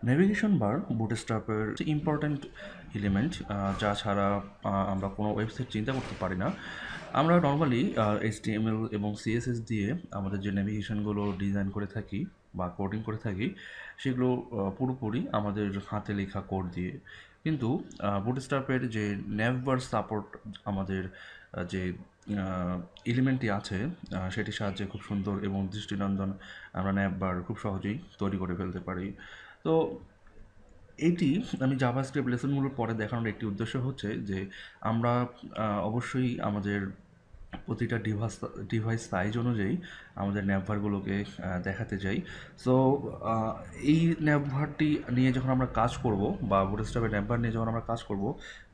Navigation বার বুটস্ট্র্যাপের important element, যা ছাড়া আমরা কোনো ওয়েবসাইট চিন্তা করতে পারি না। আমরা নর্মালি HTML এবং CSS দিয়ে আমাদের যে নেভিগেশনগুলো ডিজাইন করে থাকি বা কোডিং করে থাকি, সেগুলো পুরোপুরি আমাদের হাতে লেখা কোড দিয়ে। কিন্তু বুটস্ট্র্যাপের যে নেভবার সাপোর্ট আমাদের যে এলিমেন্টটি আছে, সেটির সাহায্যে খুব সুন্দর এবং দৃষ্টিনন্দন আমরা ন্যাভবার খুব সহজেই তৈরি করে ফেলতে পারি। তো এটি আমি জাভাস্ক্রিপ্ট লেসনগুলোর পরে দেখানোর একটি উদ্দেশ্য হচ্ছে যে আমরা অবশ্যই আমাদের প্রতিটা ডিভাইস সাইজ অনুযায়ী আমাদের ন্যাভভারগুলোকে দেখাতে চাই। সো এই ন্যাভভারটি নিয়ে যখন আমরা কাজ করব বা বুটস্ট্র্যাপের ন্যাভভার নিয়ে যখন আমরা কাজ করব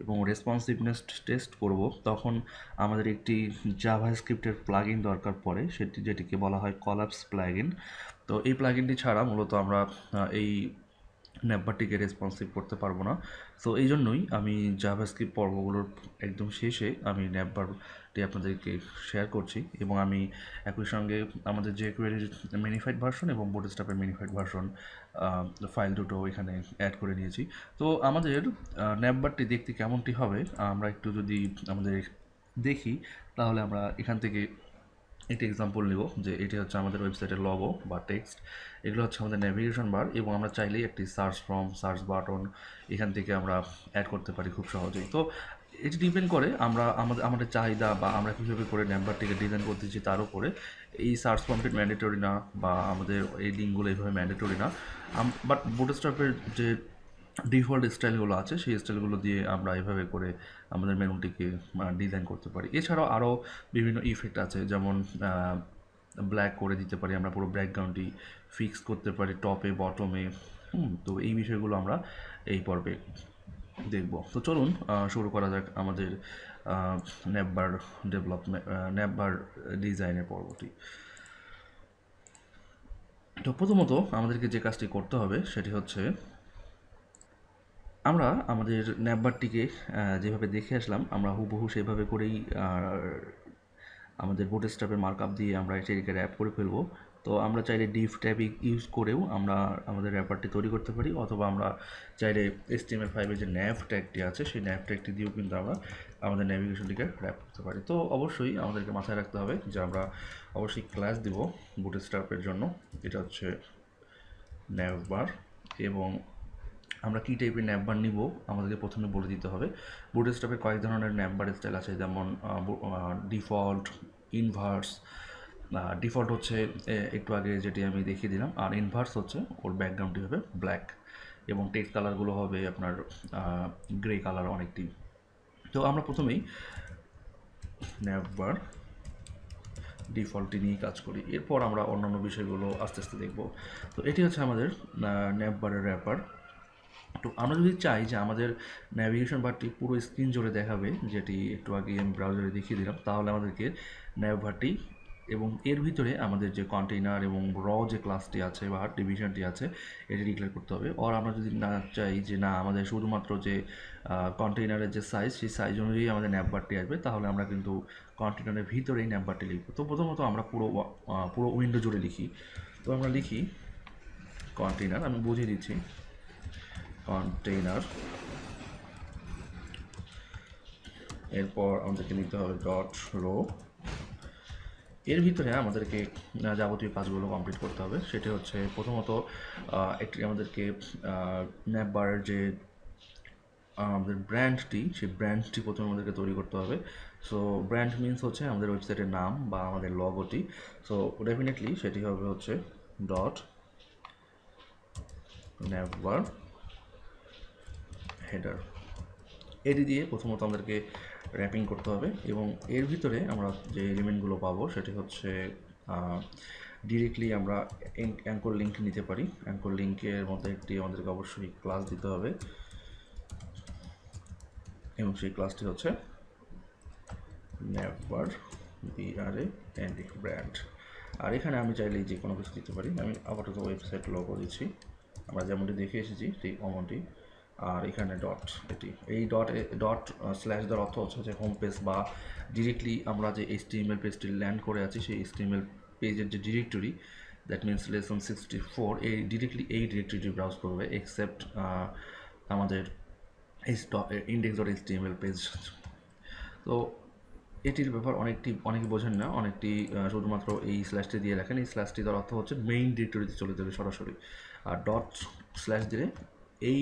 এবং রেসপন্সিভনেস টেস্ট করব, তখন আমাদের একটি জাভাস্ক্রিপ্টের প্লাগইন দরকার পড়ে, যেটিকে বলা হয় কলাপস প্লাগইন। তো এই প্লাগইনটি ছাড়া মূলত আমরা এই ন্যাভবারটিকে রেসপন্সিভ করতে পারবো না। সো এই জন্যই আমি জাভাস্ক্রিপ্ট পর্বগুলোর একদম শেষে আমি ন্যাভবারটি আপনাদেরকে শেয়ার করছি, এবং আমি একই সঙ্গে আমাদের jQuery মিনিফাইড ভার্সন এবং বুটস্ট্র্যাপের মিনিফাইড ভার্সন ফাইল দুটো এখানে অ্যাড করে নিয়েছি। তো আমাদের ন্যাভবারটি দেখতে কেমনটি হবে আমরা একটু যদি আমাদের দেখি, তাহলে আমরা এখান থেকে একটি এক্সাম্পল নেব যে এটি হচ্ছে আমাদের ওয়েবসাইটের লগো বা টেক্সট, এগুলো হচ্ছে আমাদের নেভিগেশন বার, এবং আমরা চাইলেই একটি সার্চ বাটন এখান থেকে আমরা অ্যাড করতে পারি খুব সহজেই। তো এটি ডিপেন্ড করে আমরা আমাদের চাহিদা বা আমরা কীভাবে করে নাম্বারটিকে ডিজাইন করতেছি তার উপরে। এই সার্চ প্রম্পট ম্যান্ডেটরি না, বা আমাদের এই লিঙ্কগুলো এইভাবে ম্যান্ডেটরি না, বাট বুটস্ট্র্যাপের যে ডিফল্ট স্টাইলগুলো আছে সেই স্টাইলগুলো দিয়ে আমরা এভাবে করে আমাদের মেনুটিকে ডিজাইন করতে পারি। এছাড়াও আরও বিভিন্ন ইফেক্ট আছে, যেমন ব্ল্যাক করে দিতে পারি আমরা, পুরো ব্যাকগ্রাউন্ডটি ফিক্স করতে পারি টপে বটমে। তো এই বিষয়গুলো আমরা এই পর্বে দেখব। তো চলুন শুরু করা যাক আমাদের ন্যাভবার ডেভেলপমেন্ট, ন্যাভবার ডিজাইনের পর্বটি। তো প্রথমত আমাদেরকে যে কাজটি করতে হবে সেটি হচ্ছে আমরা আমাদের ন্যাভবারটিকে যেভাবে দেখে আসলাম, আমরা হুবহু সেভাবে করেই আমাদের বুটস্ট্র্যাপের মার্কআপ দিয়ে আমরা এটিকে র্যাপ করে ফেলবো। তো আমরা চাইলে ডিভ ট্যাব ইউজ করেও আমরা আমাদের র্যাপারটি তৈরি করতে পারি, অথবা আমরা চাইলে HTML5 যে ন্যাভ ট্যাগটি আছে সেই ন্যাভ ট্যাগটি দিয়েও কিন্তু আমরা আমাদের ন্যাভিগেশনটিকে র্যাপ করতে পারি। তো অবশ্যই আমাদেরকে মাথায় রাখতে হবে যে আমরা অবশ্যই ক্লাস দিব বুটস্ট্র্যাপের জন্য, এটা হচ্ছে ন্যাভবার, এবং আমরা কী টাইপের ন্যাভবার নিব আমাদেরকে প্রথমে বলে দিতে হবে। বুটস্ট্র্যাপের কয়েক ধরনের ন্যাভবার স্টাইল আছে, যেমন ডিফল্ট, ইনভার্স। ডিফল্ট হচ্ছে একটু আগে যেটি আমি দেখিয়ে দিলাম, আর ইনভার্স হচ্ছে ওর ব্যাকগ্রাউন্ডটি হবে ব্ল্যাক এবং টেক্সট কালারগুলো হবে আপনার গ্রে কালার অনেকটি। তো আমরা প্রথমেই ন্যাভবার ডিফল্টটি নিয়ে কাজ করি, এরপর আমরা অন্যান্য বিষয়গুলো আস্তে আস্তে দেখব। তো এটি হচ্ছে আমাদের ন্যাভবারের র্যাপার। তো আমরা যদি চাই যে আমাদের ন্যাভিগেশন বারটি পুরো স্ক্রিন জুড়ে দেখাবে, যেটি একটু আগে আমি ব্রাউজারে দেখিয়ে দিলাম, তাহলে আমাদেরকে ন্যাভ বারটি এবং এর ভিতরে আমাদের যে কন্টেইনার এবং যে ক্লাসটি আছে বা ডিভিশনটি আছে এটি ডিক্লেয়ার করতে হবে। আর আমরা যদি না চাই যে না আমাদের শুধুমাত্র যে কন্টেইনারের যে সাইজ সেই সাইজ অনুযায়ী আমাদের ন্যাভ বারটি আসবে, তাহলে আমরা কিন্তু কন্টেইনারের ভিতরেই ন্যাভ বারটি লিখব। তো প্রথমত আমরা পুরো উইন্ডো জুড়ে লিখি। তো আমরা লিখি কন্টেইনার, আমি বুঝিয়ে দিচ্ছি, কন্টেইনার, এরপর আমাদেরকে নিতে হবে ডট রো। এর ভিতরে আমাদেরকে যাবতীয় কাজগুলো কমপ্লিট করতে হবে। সেটা হচ্ছে প্রথমত একটি আমাদেরকে ন্যাভবারের যে আমাদের ব্র্যান্ডটি, সেই ব্র্যান্ডটি প্রথমে আমাদেরকে তৈরি করতে হবে। সো ব্র্যান্ড মিনস হচ্ছে আমাদের ওয়েবসাইটের নাম বা আমাদের লগোটি। সো ডেফিনেটলি সেটি হবে হচ্ছে ডট ন্যাভবার হেডার। এটি দিয়ে প্রথমত আমাদেরকে র্যাপিং করতে হবে, এবং এর ভিতরে আমরা যে এলিমেন্টগুলো পাবো সেটি হচ্ছে ডিরেক্টলি আমরা অ্যাঙ্কর লিঙ্ক নিতে পারি। অ্যাঙ্কর লিঙ্কের মধ্যে একটি আমাদেরকে অবশ্যই ক্লাস দিতে হবে, এবং সেই ক্লাসটি হচ্ছে ন্যাভবার ব্র্যান্ড। আর এখানে আমি চাইলেই যে কোনো কিছু দিতে পারি। আমি আপাতত ওয়েবসাইট লগো দিচ্ছি, আমরা যেমনটি দেখে এসেছি ঠিক অমনটি। আর এখানে ডট, এটি এই ডট স্ল্যাশ দেওয়ার অর্থ হচ্ছে যে হোম পেজ বা ডিরেক্টলি আমরা যে HTML পেজটি ল্যান্ড করে আছি সেই HTML পেজের যে ডিরেক্টরি, দ্যাট মিনস লেসন 64 এই ডিরেক্টলি এই ডিরেক্টরিটি ব্রাউজ করবে এক্সেপ্ট আমাদের index.html পেজ। তো এটির ব্যাপার অনেকে বোঝেন না, অনেকটি শুধুমাত্র এই স্ল্যাশটি দিয়ে রাখেন। এই স্ল্যাশটি তার অর্থ হচ্ছে মেইন ডিরেক্টরিতে চলে যাবে সরাসরি, আর ডট স্ল্যাশ দিলে এই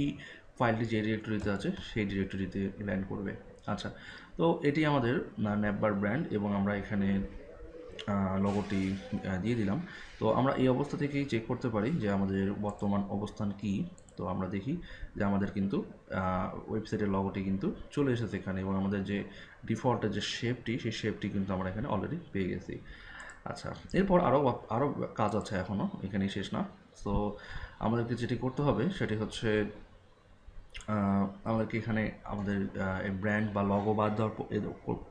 ফাইলটি যে ডিরেক্টরিতে আছে সেই ডিরেক্টরিতে ল্যান্ড করবে। আচ্ছা, তো এটি আমাদের ন্যাপবার ব্র্যান্ড এবং আমরা এখানে লোগোটি দিয়ে দিলাম। তো আমরা এই অবস্থা থেকেই চেক করতে পারি যে আমাদের বর্তমান অবস্থান কি। তো আমরা দেখি যে আমাদের কিন্তু ওয়েবসাইটের লোগোটি কিন্তু চলে এসেছে এখানে, এবং আমাদের যে ডিফল্টের যে শেপটি সেই শেপটি কিন্তু আমরা এখানে অলরেডি পেয়ে গেছি। আচ্ছা, এরপর আরও কাজ আছে, এখনও এখানেই শেষ না। সো আমাদেরকে যেটি করতে হবে সেটি হচ্ছে আমাদেরকে এখানে আমাদের ব্র্যান্ড বা লগো বাদ দেওয়ার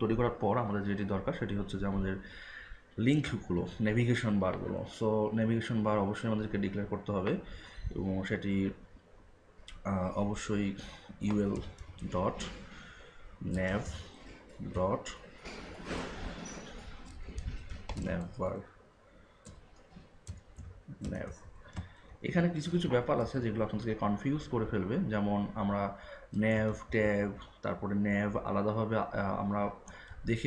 তৈরি করার পর আমাদের যেটি দরকার সেটি হচ্ছে যে আমাদের লিঙ্কগুলো, নেভিগেশন বারগুলো। সো নেভিগেশন বার অবশ্যই আমাদেরকে ডিক্লেয়ার করতে হবে, এবং সেটি অবশ্যই ইউএল ডট নেভ ডট নেভবার নেভ। এখানে কিছু কিছু ব্যাপার আছে যেগুলো আপনাদেরকে কনফিউজ করে ফেলবে, যেমন আমরা নেভ ট্যাব তারপরে নেভ আলাদাভাবে আমরা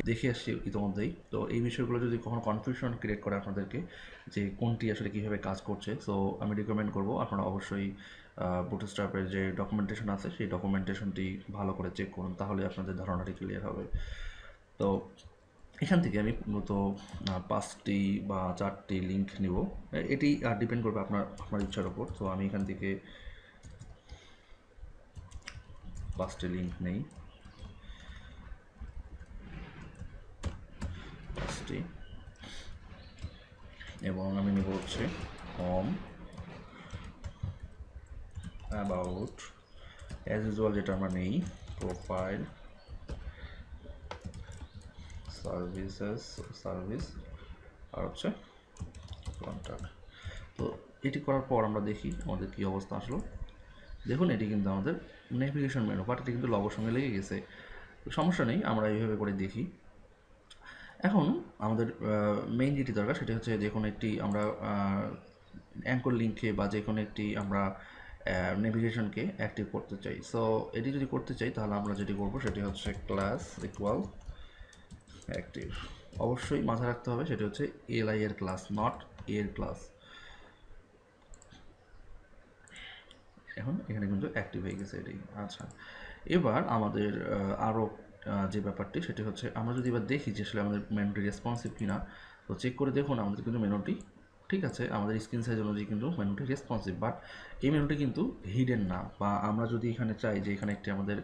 দেখে আসছি ইতিমধ্যেই। তো এই বিষয়গুলো যদি কখনো কনফিউশন ক্রিয়েট করে আপনাদেরকে যে কোনটি আসলে কীভাবে কাজ করছে, সো আমি রিকমেন্ড করব আপনারা অবশ্যই বুটস্ট্র্যাপের যে ডকুমেন্টেশন আছে সেই ডকুমেন্টেশনটি ভালো করে চেক করুন, তাহলে আপনাদের ধারণাটি ক্লিয়ার হবে। তো এখান থেকে আমি মূলত 5টি বা 4টি লিঙ্ক নিব, এটি ডিপেন্ড করবে আপনার ইচ্ছার ওপর। তো আমি এখান থেকে 5টি লিঙ্ক নেই, 5টি, এবং আমি নেব হচ্ছে হোম, অ্যাবাউট, অ্যাজ ইউজুয়াল যেটা আমরা নেই, প্রোফাইল, সার্ভিস, আর হচ্ছে কন্ট্যাক্ট। তো এটি করার পর আমরা দেখি আমাদের কী অবস্থা আসলো। দেখুন এটি কিন্তু আমাদের নেভিগেশন মেনু, বাট এটি কিন্তু লগোর সঙ্গে লেগে গেছে। সমস্যা নেই, আমরা এইভাবে করে দেখি। এখন আমাদের মেইন যেটি দরকার সেটি হচ্ছে যে কোনো একটি আমরা অ্যাঙ্কর লিঙ্কে বা যে কোনো একটি আমরা নেভিগেশনকে অ্যাক্টিভ করতে চাই। সো এটি যদি করতে চাই তাহলে আমরা যেটি করব সেটি হচ্ছে ক্লাস ইকুয়াল অ্যাক্টিভ। অবশ্যই মাথায় রাখতে হবে সেটি হচ্ছে এলআই এর ক্লাস, নট এর ক্লাস। এখন এখানে কিন্তু অ্যাক্টিভ হয়ে গেছে এটি। আচ্ছা, এবার আমাদের আরও যে ব্যাপারটি সেটি হচ্ছে আমরা যদি এবার দেখি যে আসলে আমাদের মেনুটি রেসপন্সিভ কিনা, তো চেক করে দেখুন আমাদের কিন্তু মেনুটি ঠিক আছে, আমাদের স্ক্রিন সাইজ অনুযায়ী কিন্তু মেনুটি রেসপন্সিভ, বাট এই মেনুটি কিন্তু হিডেন না। বা আমরা যদি এখানে চাই যে এখানে একটি আমাদের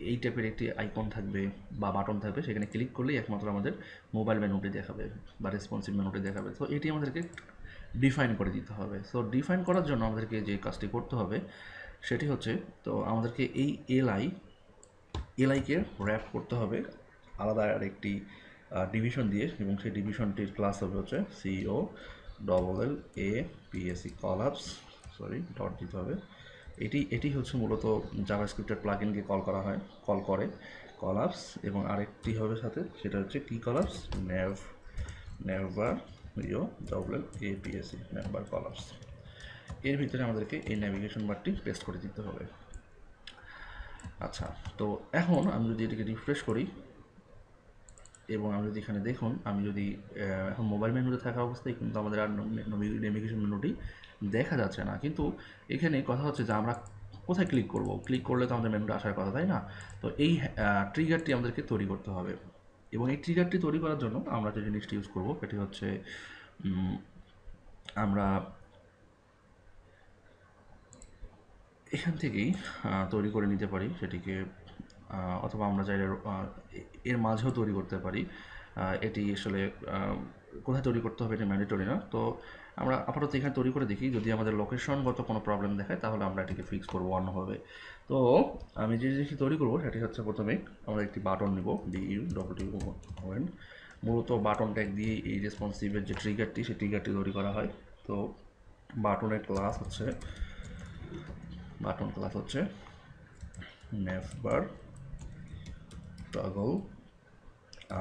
এই টাইপের একটি আইকন থাকবে বা বাটন থাকবে, সেখানে ক্লিক করলেই একমাত্র আমাদের মোবাইল মেনুটি দেখাবে বা রেসপন্সিভ মেনুটি দেখাবে। তো এটি আমাদেরকে ডিফাইন করে দিতে হবে। সো ডিফাইন করার জন্য আমাদেরকে যে কাজটি করতে হবে সেটি হচ্ছে, তো আমাদেরকে এই এলআইকে র্যাপ করতে হবে আলাদা আরেকটি ডিভিশন দিয়ে, এবং সেই ডিভিশনটির ক্লাস হবে হচ্ছে সিও APSE কলাপস, ডট দিতে হবে। এটি হচ্ছে মূলত জাভাস্ক্রিপ্টের প্লাগইনকে কল করে কলাপস, এবং আরেকটি হবে সাথে সেটা হচ্ছে কি কলাপস, নেভবার APSE নেভবার কলাপস। এর ভিতরে আমাদেরকে এই ন্যাভিগেশন বারটি পেস্ট করে দিতে হবে। আচ্ছা, তো এখন আমি যদি এটিকে রিফ্রেশ করি এবং আমি যদি এখানে দেখুন, আমি যদি এখন মোবাইল মেনুতে থাকা অবস্থায় কিন্তু আমাদের আর নেভিগেশন মেনুটি দেখা যাচ্ছে না। কিন্তু এখানে কথা হচ্ছে যে আমরা কোথায় ক্লিক করব, ক্লিক করলে তো আমাদের মেনুটা আসার কথা, তাই না? তো এই ট্রিগারটি আমাদেরকে তৈরি করতে হবে, এবং এই ট্রিগারটি তৈরি করার জন্য আমরা যে জিনিসটি ইউজ করব সেটি হচ্ছে আমরা এখান থেকেই তৈরি করে নিতে পারি সেটিকে, অথবা আমরা চাইলে এর মাঝেও তৈরি করতে পারি। এটি আসলে কোথায় তৈরি করতে হবে এটা ম্যান্ডেটরি না। তো আমরা আপাতত এখানে তৈরি করে দেখি, যদি আমাদের লোকেশনগত কোনো প্রবলেম দেখায় তাহলে আমরা এটিকে ফিক্স করবো অন্যভাবে। তো আমি যে জিনিসটি তৈরি করবো সেটি হচ্ছে প্রথমে আমরা একটি বাটন নেব, DUWN। মূলত বাটন ট্যাগ দিয়ে এই রেসপন্সিভের যে ট্রিগারটি সেই ট্রিগারটি তৈরি করা হয়। তো বাটনের ক্লাস হচ্ছে নেভবার টগল,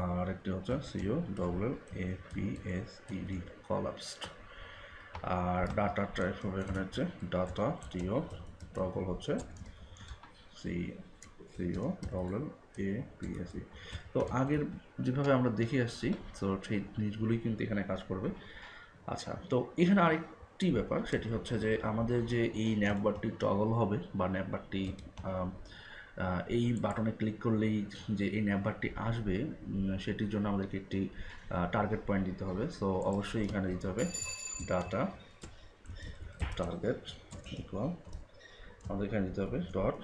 আর একটি হচ্ছে COAPSED কলাপসড। আর ডাটা টাইপ হবে এখানে হচ্ছে ডাটা টিও টগল হচ্ছে সিও ডবল এ পিএসি। তো আগের যেভাবে আমরা দেখে আসছি তো সেই জিনিসগুলোই কিন্তু এখানে কাজ করবে। আচ্ছা, তো এখানে আরেকটি ব্যাপার, সেটি হচ্ছে যে আমাদের যে এই ন্যাপবারটি টগল হবে বা ন্যাপবারটি এই বাটনে ক্লিক করলেই যে এই ন্যাপবারটি আসবে সেটির জন্য আমাদেরকে একটি টার্গেট পয়েন্ট দিতে হবে। সো অবশ্যই এখানে দিতে হবে ডাটা টার্গেট ইকুয়াল আমাদের এখানে দিতে হবে ডট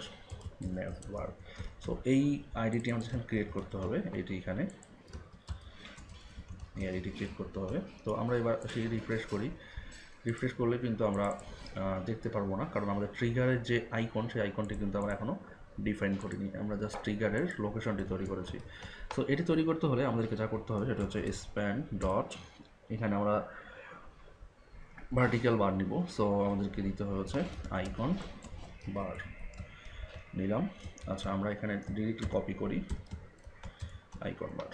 ন্যাপবার। সো এই আইডিটি আমাদের এখানে ক্রিয়েট করতে হবে, এটি এখানে এই আইডিটি ক্রিয়েট করতে হবে। তো আমরা এবার সেই রিফ্রেশ করি, রিফ্রেশ করলে কিন্তু আমরা দেখতে পারবো না, কারণ আমাদের ট্রিগারের যে আইকন সেই আইকনটি কিন্তু আমরা এখনও ডিফাইন করিনি, আমরা জাস্ট ট্রিগারের লোকেশনটি তৈরি করেছি। সো এটি তৈরি করতে হলে আমাদেরকে যা করতে হবে সেটা হচ্ছে স্প্যান ডট, এখানে আমরা ভার্টিক্যাল বার নিব। সো আমাদেরকে দিতে হবে হচ্ছে আইকন বার নিলাম। আচ্ছা, আমরা এখানে ডিরেক্টলি কপি করি আইকন বার,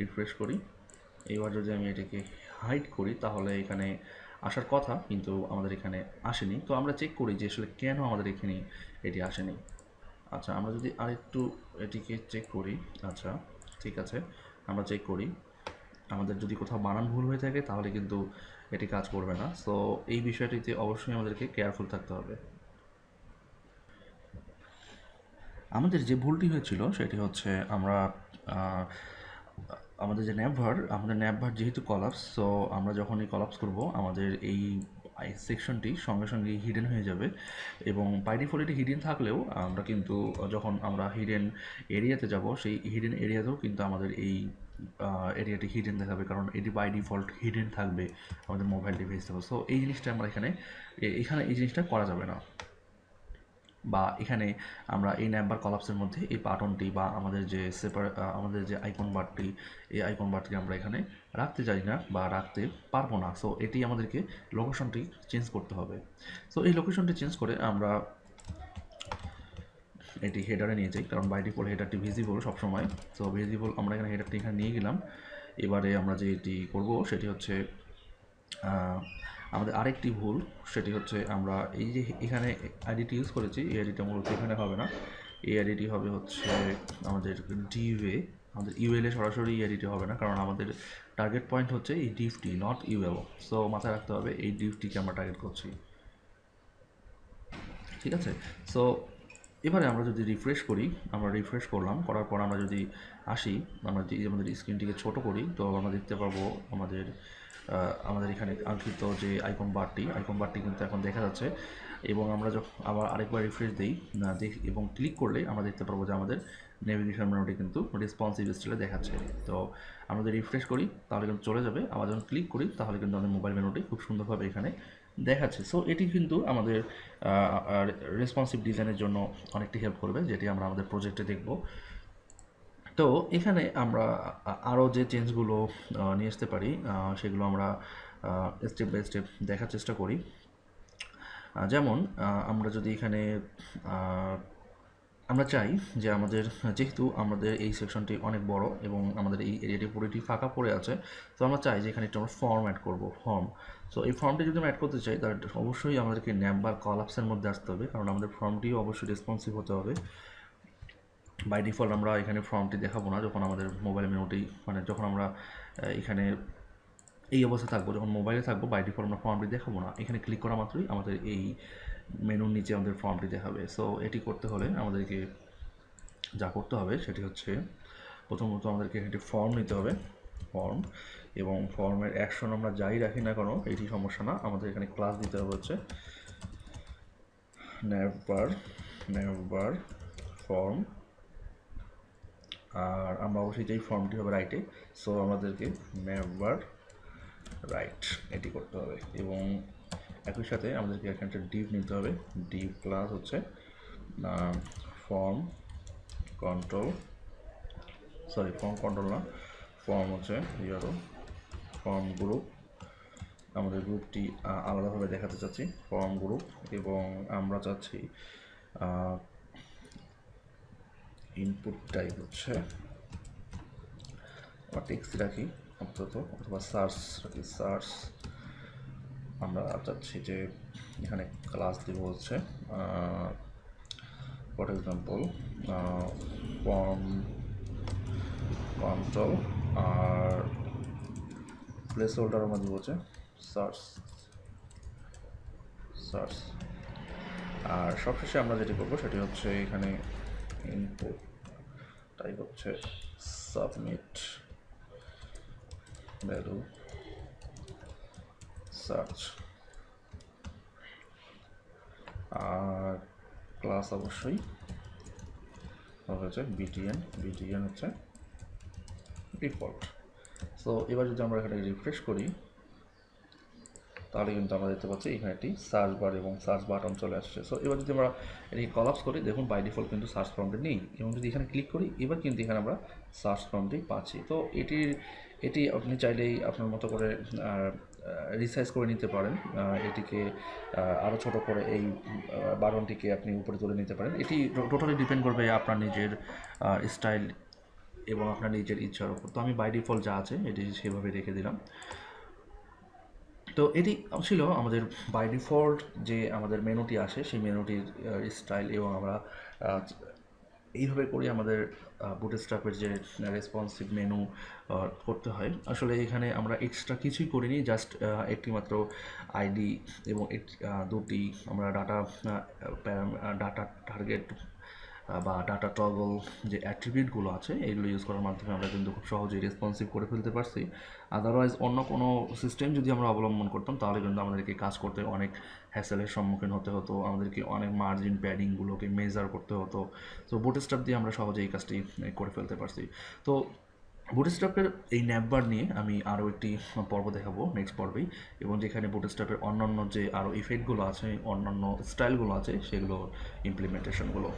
রিফ্রেশ করি। এবার যদি আমি এটাকে হাইড করি তাহলে এখানে আসার কথা, কিন্তু আমাদের এখানে আসেনি। তো আমরা চেক করি যে আসলে কেন আমাদের এখানে এটি আসেনি। আচ্ছা, আমরা যদি আরেকটু এটিকে চেক করি। আচ্ছা ঠিক আছে, আমরা চেক করি, আমাদের যদি কোথাও বানান ভুল হয়ে থাকে তাহলে কিন্তু এটি কাজ করবে না। সো এই বিষয়টিতে অবশ্যই আমাদেরকে কেয়ারফুল থাকতে হবে। আমাদের যে ভুলটি হয়েছিল সেটি হচ্ছে আমরা আমাদের ন্যাপভার যেহেতু কলাপস, সো আমরা যখনই কলাপস করব আমাদের এই সেকশনটি সঙ্গে সঙ্গে হিডেন হয়ে যাবে, এবং বাই ডিফল্ট এটি হিডেন থাকলেও আমরা কিন্তু যখন আমরা হিডেন এরিয়াতে যাব সেই হিডেন এরিয়াতেও কিন্তু আমাদের এই এরিয়াটি হিডেন দেখাবে, কারণ এটি বাই ডিফল্ট হিডেন থাকবে আমাদের মোবাইল ডিভাইস থেকে। সো এই জিনিসটা আমরা এখানে এই জিনিসটা করা যাবে না, বা এখানে আমরা এই ন্যাপবার কলাপসের মধ্যে এই বাটনটি বা আমাদের যে আমাদের যে আইকন বারটি, এই আইকন বারটি আমরা এখানে রাখতে চাই না বা রাখতে পারবো না। সো এটি আমাদেরকে লোকেশনটি চেঞ্জ করতে হবে। সো এই লোকেশনটি চেঞ্জ করে আমরা এটি হেডারে নিয়ে যাই, কারণ বাই ডিফল্ট হেডারটি ভিজিবল সবসময়। সো ভিজিবল আমরা এখানে হেডারটি এখানে নিয়ে গেলাম। এবারে আমরা যেটি করব সেটি হচ্ছে আমাদের আরেকটি ভুল, সেটি হচ্ছে আমরা এই যে এখানে আইডিটি ইউজ করেছি, এই আইডিটা মূলত এখানে হবে না, এই আইডিটি হবে হচ্ছে আমাদের ডিভে, আমাদের ইউএল এ সরাসরি এই আইডিটি হবে না, কারণ আমাদের টার্গেট পয়েন্ট হচ্ছে এই ডিভটি, নট ইউএল। সো মাথায় রাখতে হবে এই ডিভটিকে আমরা টার্গেট করছি, ঠিক আছে। সো এবারে আমরা যদি রিফ্রেশ করি, আমরা রিফ্রেশ করলাম, করার পর আমরা যদি আসি, আমরা যদি আমাদের স্ক্রিনটিকে ছোট করি তো আমরা দেখতে পাবো আমাদের এখানে আঙ্কিত যে আইকন বারটি কিন্তু এখন দেখা যাচ্ছে। এবং আমরা যখন আবার আরেকবার রিফ্রেশ দিই এবং ক্লিক করলে আমরা দেখতে পারবো যে আমাদের নেভিগেশন মেনুটি কিন্তু রেসপন্সিভ স্টাইলে দেখাচ্ছে। তো আমরা যদি রিফ্রেশ করি তাহলে কিন্তু চলে যাবে, আবার যখন ক্লিক করি তাহলে কিন্তু আমাদের মোবাইল মেনুটি খুব সুন্দরভাবে এখানে দেখাচ্ছে। সো এটি কিন্তু আমাদের রেসপন্সিভ ডিজাইনের জন্য অনেকটি হেল্প করবে, যেটি আমরা আমাদের প্রজেক্টে দেখব। তো এখানে আমরা আরও যে চেঞ্জগুলো নিয়ে আসতে পারি সেগুলো আমরা স্টেপ বাই স্টেপ দেখার চেষ্টা করি। যেমন আমরা যদি এখানে আমরা চাই যে যেহেতু আমাদের এই সেকশনটি অনেক বড় এবং আমাদের এই এরিয়াটি পুরোটি ফাঁকা পড়ে আছে, তো আমরা চাই যে এখানে একটু আমরা ফর্ম অ্যাড করবো, ফর্ম। সো এই ফর্মটি যদি আমরা অ্যাড করতে চাই তাহলে অবশ্যই আমাদেরকে ন্যাপবার কলাপসের মধ্যে আসতে হবে, কারণ আমাদের ফর্মটিও অবশ্যই রেসপন্সিভ হতে হবে। বাই ডিফল্ট আমরা এখানে ফর্মটি দেখাবো না যখন আমাদের মোবাইল মেনুটি, মানে যখন আমরা এখানে এই অবস্থা থাকবো, যখন মোবাইলে থাকবো বাই ডিফল্ট আমরা ফর্মটি দেখাবো না, এখানে ক্লিক করা মাত্রই আমাদের এই মেনুর নিচে আমাদের ফর্মটি দেখাবে। সো এটি করতে হলে আমাদেরকে যা করতে হবে সেটি হচ্ছে প্রথমত আমাদেরকে একটি ফর্ম নিতে হবে, ফর্ম, এবং ফর্মের অ্যাকশন আমরা যাই রাখি না কেন এটি সমস্যা না, আমাদের এখানে ক্লাস দিতে হবে হচ্ছে ন্যাভবার ফর্ম, আর আমরা অবশ্যই যেই ফর্মটি হবে রাইটে, সো আমাদেরকে ন্যাভবার রাইট এটি করতে হবে। এবং একই সাথে আমাদেরকে এখানে একটা ডিভ নিতে হবে, ডিভ ক্লাস হচ্ছে ফর্ম কন্ট্রোল না, ফর্ম হচ্ছে ফর্ম গ্রুপ, আমাদের গ্রুপটি আলাদাভাবে দেখাতে চাচ্ছি, ফর্ম গ্রুপ। এবং আমরা চাচ্ছি ইনপুট টাইপ হচ্ছে টেক্সট রাখি, আপাতত, অথবা সার্চ আমরা চাচ্ছি যে এখানে ক্লাস দিব হচ্ছে ফর এক্সাম্পল ফর্ম কন্ট্রোল, আর প্লেস হোল্ডার আমরা দিব হচ্ছে সার্চ। আর সবশেষে আমরা যেটি করবো সেটি হচ্ছে এখানে ইনপুট টাইপ হচ্ছে সাবমিট ভ্যালু সার্চ, আর ক্লাস অবশ্যই হচ্ছে বিটিএন হচ্ছে ডিফল্ট। সো এবার যদি আমরা এখানে রিফ্রেশ করি তাহলে কিন্তু আমরা দেখতে পাচ্ছি এখানে একটি সার্চ বার এবং সার্চ বাটন চলে আসছে। সো এবার যদি আমরা এটি কলাপস করি, দেখুন বাই ডিফল্ট কিন্তু সার্চ প্রম্পটে নেই, এবং যদি এখানে ক্লিক করি এবার কিন্তু এখানে আমরা সার্চ প্রম্পটই পাচ্ছি। তো এটি আপনি চাইলেই আপনার মতো করে রিসাইজ করে নিতে পারেন, এটিকে আরও ছোট করে এই বাটনটিকে আপনি উপরে তুলে নিতে পারেন। এটি টোটালি ডিপেন্ড করবে আপনার নিজের স্টাইল এবং আপনার নিজের ইচ্ছার উপর। তো আমি বাই ডিফল্ট যা আছে এটি সেভাবে রেখে দিলাম। তো এটি ছিল আমাদের বাই ডিফল্ট যে আমাদের মেনুটি আসে সেই মেনুটির স্টাইল, এবং আমরা এইভাবে করি আমাদের বুটস্ট্র্যাপের যে রেসপন্সিভ মেনু করতে হয়। আসলে এখানে আমরা এক্সট্রা কিছুই করিনি, জাস্ট একটি মাত্র আইডি এবং দুটি আমরা ডাটা টার্গেট বা ডাটা টগল যে অ্যাট্রিবিউটগুলো আছে এগুলো ইউজ করার মাধ্যমে আমরা কিন্তু খুব সহজেই রেসপন্সিভ করে ফেলতে পারছি। আদারওয়াইজ অন্য কোনো সিস্টেম যদি আমরা অবলম্বন করতাম তাহলে কিন্তু আমাদেরকে কাজ করতে অনেক হ্যাসেলের সম্মুখীন হতে হতো, আমাদেরকে অনেক মার্জিন প্যাডিংগুলোকে মেজার করতে হতো। তো বুটস্ট্র্যাপ দিয়ে আমরা সহজে এই কাজটি করে ফেলতে পারছি। তো বুটস্ট্র্যাপের এই ন্যাপবার নিয়ে আমি আরও একটি পর্ব দেখাবো নেক্সট পর্বেই, এবং যেখানে বুটস্ট্র্যাপের অন্যান্য যে আরও ইফেক্টগুলো আছে, অন্যান্য স্টাইলগুলো আছে, সেগুলো ইমপ্লিমেন্টেশনগুলো।